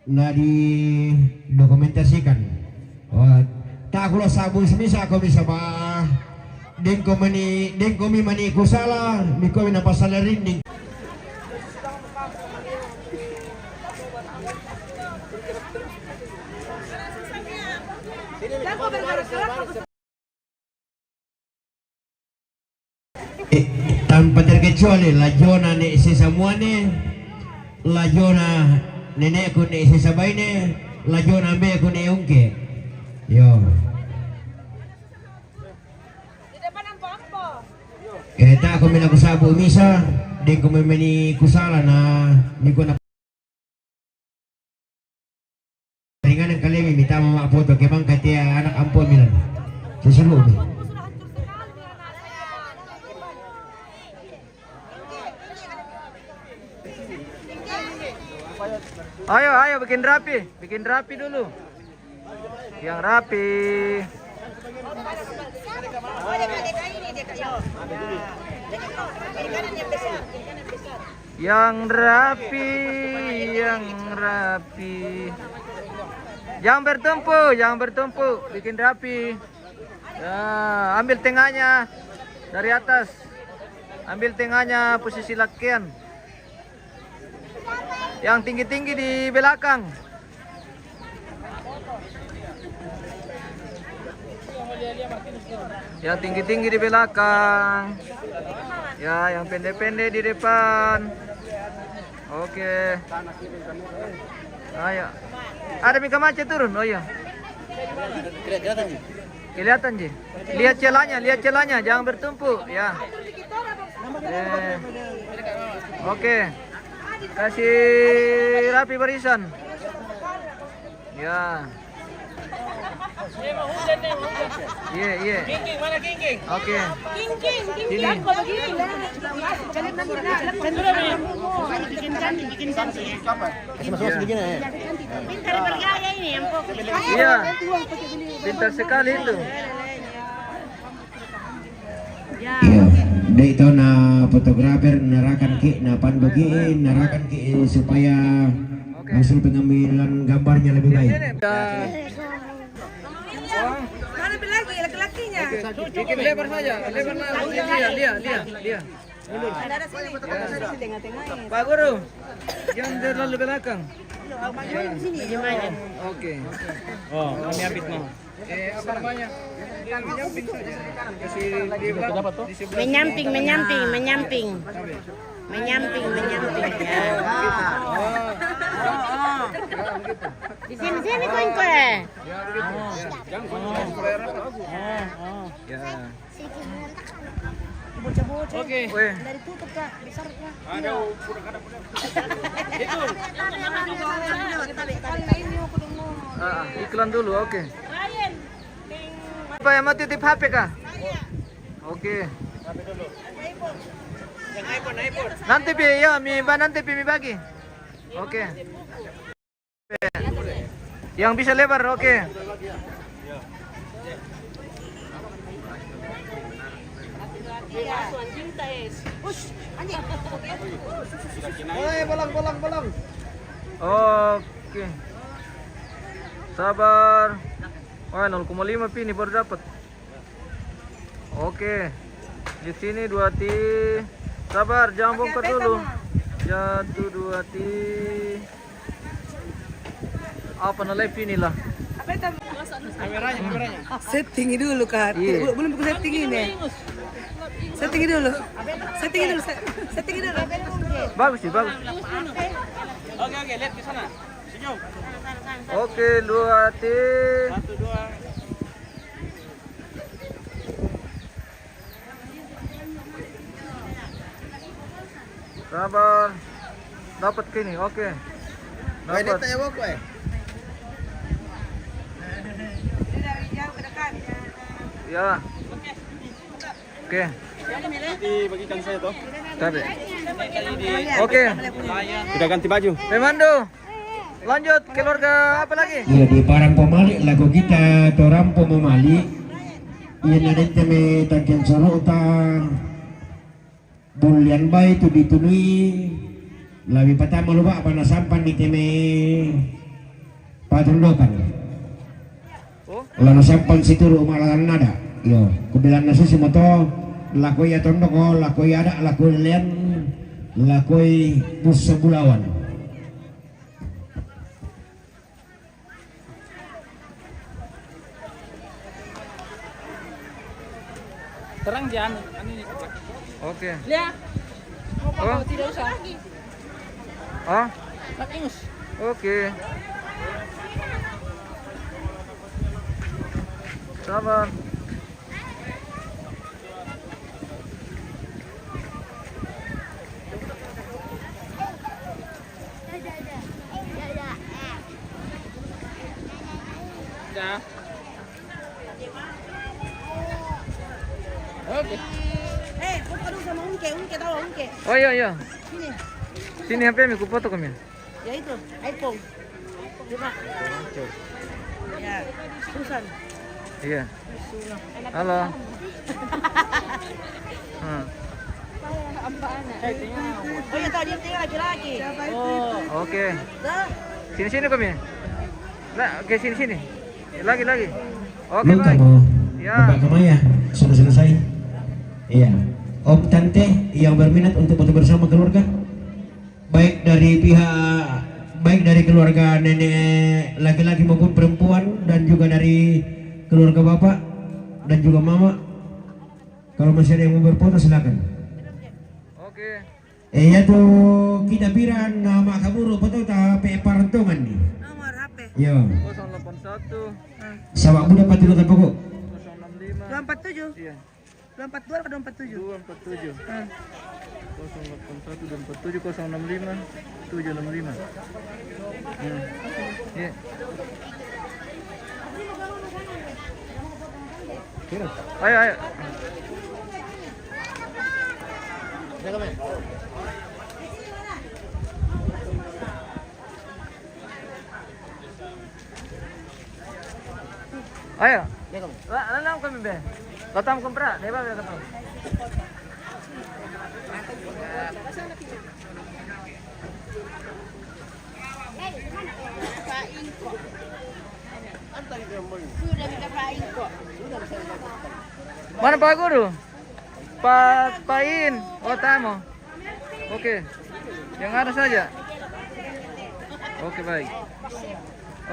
na didokumentasikan. Tak kulo sabun semisa ako bisa ba den ko mi mani kusala mi ko na pasala rin. Tanpa terkecuali lajona ni isi samuane, lajona nenekku ni isi sabaine, lajona ambeku ni ungke. Yo. Kita ako mina kusabu misa, din ko may kusala na ni ko na ringan ng kalimi minta mama foto kay bang katia anak ampon milan. Susulod. Ayo bikin rapi dulu. Yang rapi. Yang rapi. Jangan bertumpuk, bikin rapi. Ya, ambil tengahnya dari atas. Ambil tengahnya posisi lakian. Yang tinggi-tinggi di belakang. Yang tinggi-tinggi di belakang. Ya, yang pendek-pendek di depan. Oke. Ayo. Ada Mika Mace turun. Oh iya. Kelihatan Ji. Lihat celanya, jangan bertumpuk ya. Oke. Kasih rapi barisan. Ya. Iya. King, mana King? Oke. King. Sini. Bikin cantik ya. Masuk begini ya. Pintar bergaya ini yang pokoknya. Iya. Pintar sekali itu. Iya, dia itu na fotografer narakan ki na pandugiin narakan ki supaya hasil pengambilan gambarnya lebih baik. Mana lagi laki-lakinya? Bikin lebar saja, lebar lihat. Ada sini foto-foto di tengah-tengah. Pak Guru, jangan terlalu belakang. Di sini gimana? Oke. Oh, kami habis mau. Apa namanya? Menyamping saja. Kasih di belakang. Di sebelah. Menyamping. Ya. Di sini koin. Ya begitu. Jangan supaya rapat. Ya. Oke. Dari tutup Kak, besar Kak. Ada udah kada punya. Iklan dulu, oke. Apa yang mau titip HP kah? Oke. Yang iPhone. Nanti nanti mi bagi. Oke. Yang bisa lebar, oke. Bolang. Oke. Sabar. Oh, 0,5 pini baru dapat. Oke. Di sini 2 ti. Sabar, jangan bongkar dulu. 1 2 ti. Apa na live ini lah. Kameranya. Setting dulu Kak. Iya. Belum setting ini. Setting dulu. Bagus sih, bagus. Oke, lihat di sana. Senyum. Oke, 2 ti. 1 2. Sabar. Dapat kini, oke. Dapat. Ya. Oke. Dibagikan saya toh. Tapi. Oke. Sudah ganti baju. Memando. Lanjut keluarga apa lagi? Iya di parang pemali lagu kita torang pemali. Iya nanti teme tagian solo utang bulian bayi itu ditunui. Lebih pertama lupa apa sampan di teme patundokan. Oh, Lalu sampang situru malalan nada. Yo, kubilang nasi si moto lakoi ya tondoko, lakoi ada, lakoi lian, lakoi busa bulawan. Terang jangan. Ini. oke. Lihat. Oh, Tidak usah. oh, Ingus. oke. Sabar. Ya. Oke. Foto dulu sama Unke tahu Unke. Oh iya iya. Sini. Sini HP mi ku foto kami. Ya itu, iPhone. Coba. Ya, Susan. Iya. Halo. Hmm. Oh ya tahu dia tinggal laki-laki. Oh. Oke. Dah. Sini kami. Lah, oke sini. Lagi. Oke, Lu baik. kamu Ya. Bapak Kamaya sudah selesai. Iya. Om Tante yang berminat untuk foto bersama keluarga, baik dari keluarga nenek laki-laki maupun perempuan, dan juga dari keluarga bapak dan juga mama. Kalau masih ada yang mau berfoto silakan. Oke. Ya tuh kita biran nama kaburu foto ta pe parentongan nih. Nomor HP. Yo. 081 Sawak muda patilu ta pokok. 065. 247. Iya. 242 atau 247? 247. 081 247 065 765. Iya. Ayo. Ayo. Lalang kami be. Katam kumpra, deba be katam. Mana Pak Guru? Pak Pain. Oh, tamu. Oke. Yang ada saja. Oke, baik.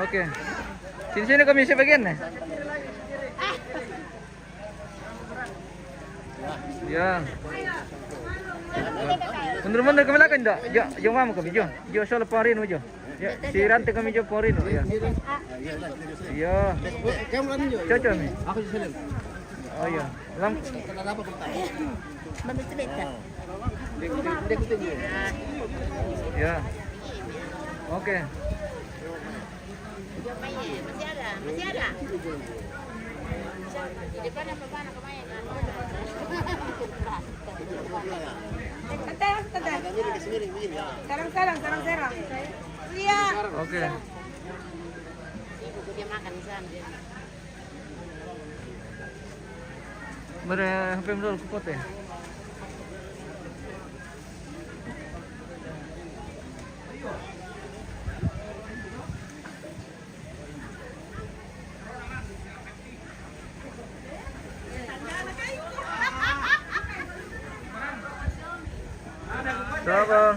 Oke. Sini komisi bagian nih. Ya. Bener-bener kami lakukan tak? Jom kamu kami jom. Jom soal porin aja. Ya, si rantai kami jom porin ya. Iya. Cocok nih. Aku di sini. Oh iya. Lam. Ya. Oke. Masih ada. Di depan apa mana kemarin? Serang. Lihat. Oke. Dia makan di sana. Mere HP dulu ke foto ya. Sabar.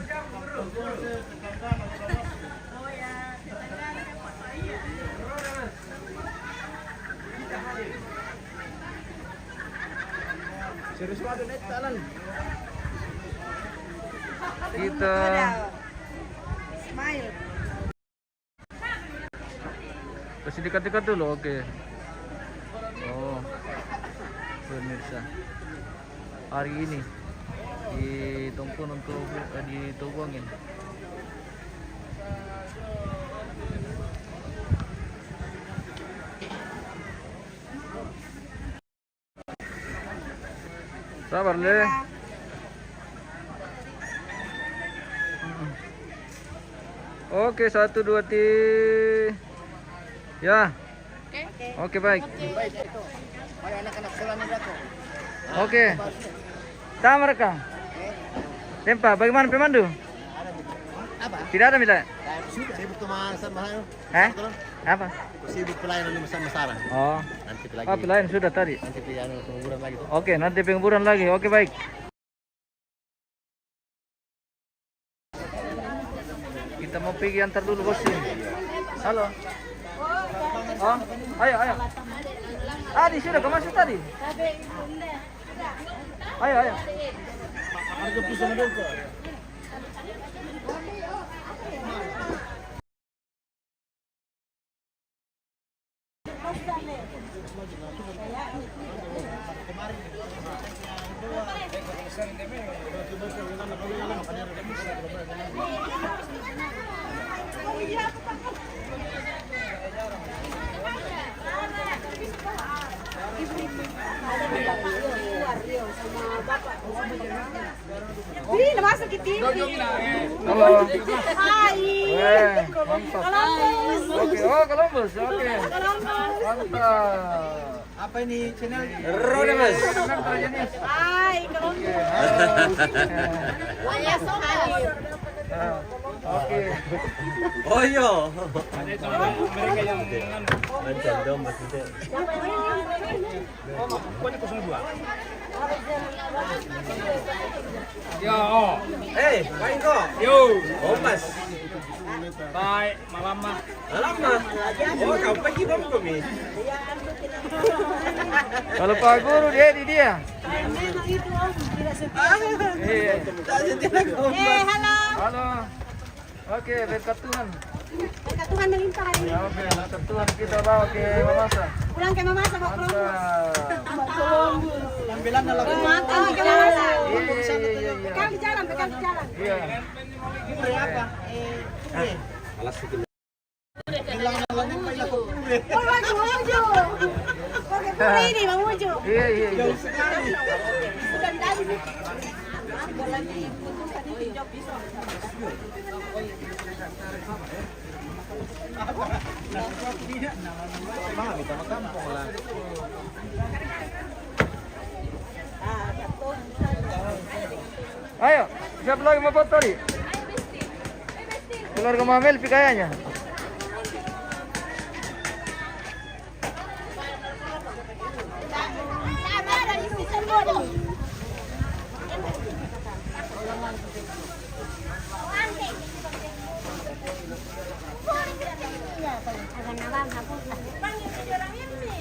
Kita Smile. kasih dekat-dekat dulu, oke. Oh, pemirsa, hari ini ditumpun untuk ditubuangin. Sabar le. Oke, 1 2 3. Ya. Oke, baik. Oke. Sama rekam. Tempa, bagaimana pemandu? Apa? Tidak ada misalnya? Sibuk teman sama Apa? sibuk pelayanan di Masara. Oh. Nanti lagi. Oh, pelayan sudah tadi. Nanti pelayanan penguburan lagi tuh. Oke, nanti penguburan lagi. Oke, baik. Kita mau pergi antar dulu bos ini. Halo. Oh, ayo, ayo. Adi sudah kau masuk tadi. Ayo, ayo. Ini masuk ke TV. Halo. Hai. Mantap. Columbus. Oke, oh Columbus. Oke. Mantap. Apa ini channel? Rodemas. Hai, Columbus. Saya hadir. Oke. Oh iya. Main kok. Yo. Omas. Bye, malam mah. Lama. Oh, kau pergi belum kami? Kalau Pak Guru dia. Memang itu om tidak setia. Iya. Halo. Halo. Oke, berkat Tuhan. Berkat Tuhan melimpah hari ini. Ya, oke, berkat Tuhan kita bawa ke Mamasa. Pulang ke Mama sama Columbus. Mantap. Tampilan dalam Mantap ke Mama. Iya. Bekal di jalan. Iya. apa? Oh, maju. Oke, boleh ini Bang Ujo. Iya. Sudah tadi. Ayo, siapa lagi mau foto nih? Keluarga Mamel kayaknya. Ada di sisi bodoh.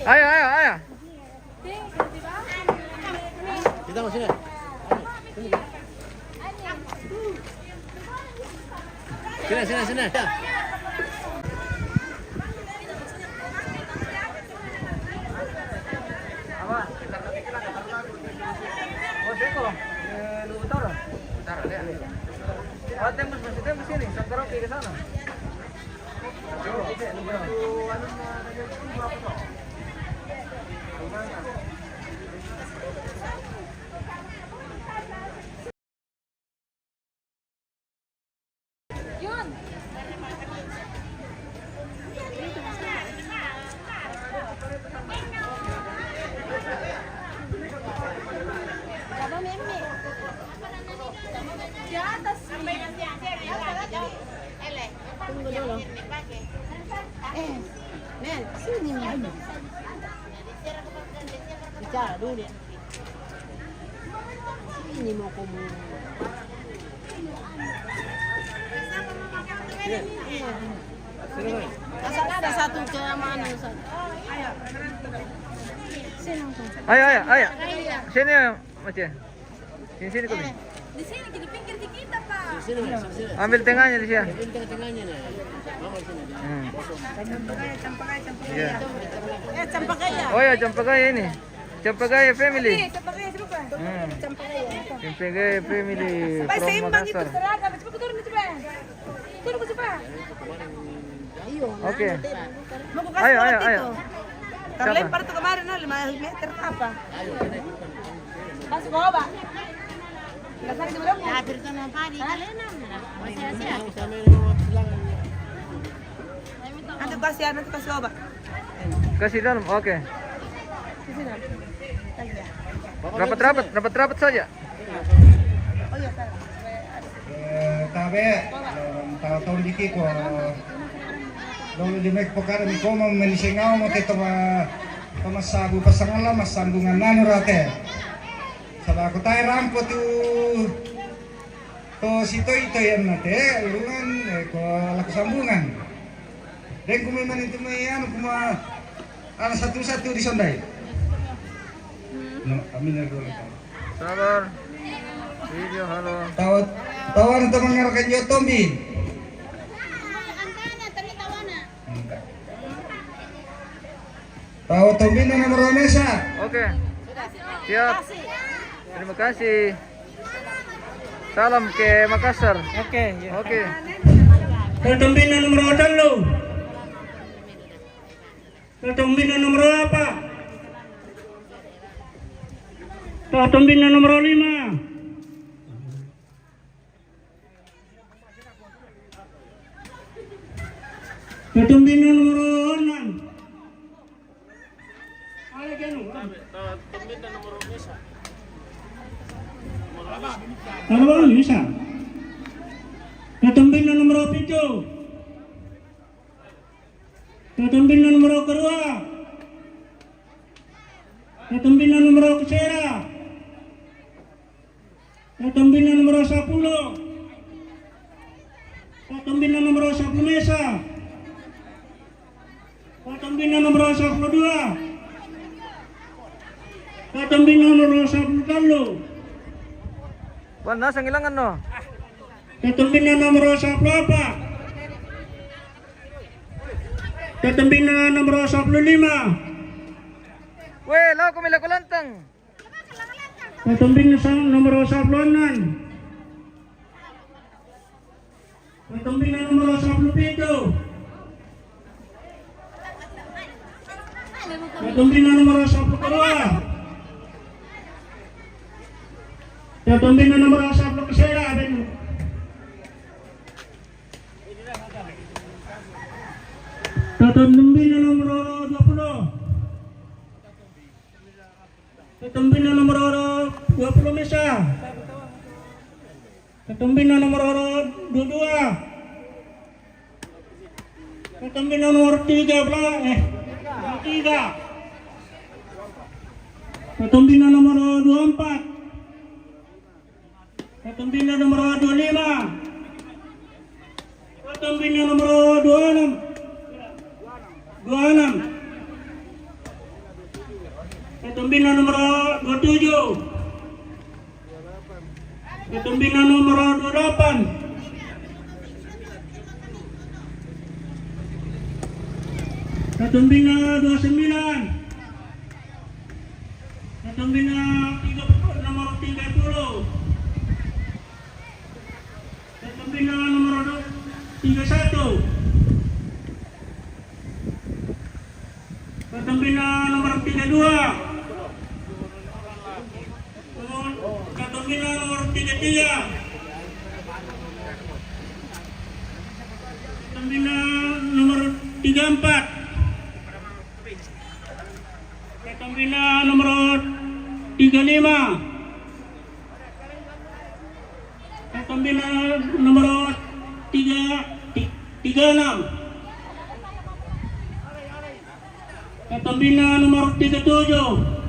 Ayo. Kita mau sini. Sini. Ya. Apa? Oh, seko. Lu utara. Utara lihat. Oh, tembus sini. Sekarang ke sana. Di atas. Tunggu dulu. Nen, sini Nen. Bicara dulu. Sini mau kamu. Asal ada satu keamanan Ustaz. Ayo. Sini Macam. Sini kau. Di sini di pinggir di kita, Pak. Sini. Ambil tengahnya di sini. Ini tengah-tengahnya nih. Mama sini. Iya. Campakaya. Oh ya, Campagaya ini. Campagaya family. Campakaya siapa? Campakaya. Campagaya family Pak from seimbang itu Makassar. seragam. Coba turun itu, Pak. Turun ke siapa? Oke. Mau ku kasih waktu Ayo. itu. Terlempar itu kemarin 5 meter apa? Kasih ke obat. Enggak sakit di berapa? Hadir sama padi kalian masih hasil. Sama ini mau silangan. Nanti kasih obat. Kasih dalam. Oke. Di sini. Rapat saja. Oh iya, Pak. KB tahun dikit ko dulu di mek pokar mi ko mo menisengao mo te tama sabu pasangala masambungan nanu rate salah ko tay rampo to sito ito yan nate ulungan ko laku sambungan dan kumiman itu may ano kuma ala satu-satu di sondai no amin na dulu Sabar. Video halo. Tawan teman ngarakan yo tombi. Tahu tombi na nomor mesa. Oke. Siap. Terima kasih. Salam ke Makassar. Oke. Oke. Tombi na nomor telu. Tombi na nomor apa? Tombi na nomor 5. Ketumbina nomor 6. Nomor bisa. Ketumbina nomor 7. Ketumbina nomor 2. Ketumbina nomor kesera. Ketumbina nomor 10. Ketumbina nomor 10 mesa. Ketumbina nomor 12. Ketumbina nomor 10. Wan, nasa ngilangan no? Ketumbina nomor 14. Ketumbina nomor 15. Weh, lau kumila kulantang. Ketumbina nomor 16. Ketumbina nomor 17. Ketumbina nomor 12. Ketumbina nomor 10 kesera ben. Ketumbina nomor 20. Ketumbina nomor 20 mesa. Ketumbina nomor 22. Ketumbina nomor 3. Ketumbina nomor 24. Ketumbina nomor 25. Ketumbina nomor 26. Ketumbina nomor 27. Ketumbina nomor 28. Ketumbina 29. Ketumbina nomor 30. Ketumbina nomor 31. Ketumbina nomor 32. Ketumbina nomor 33. Ketumbina nomor 34. Ketumbina nomor 35. Ketumbina nomor 36. Ketumbina nomor 37.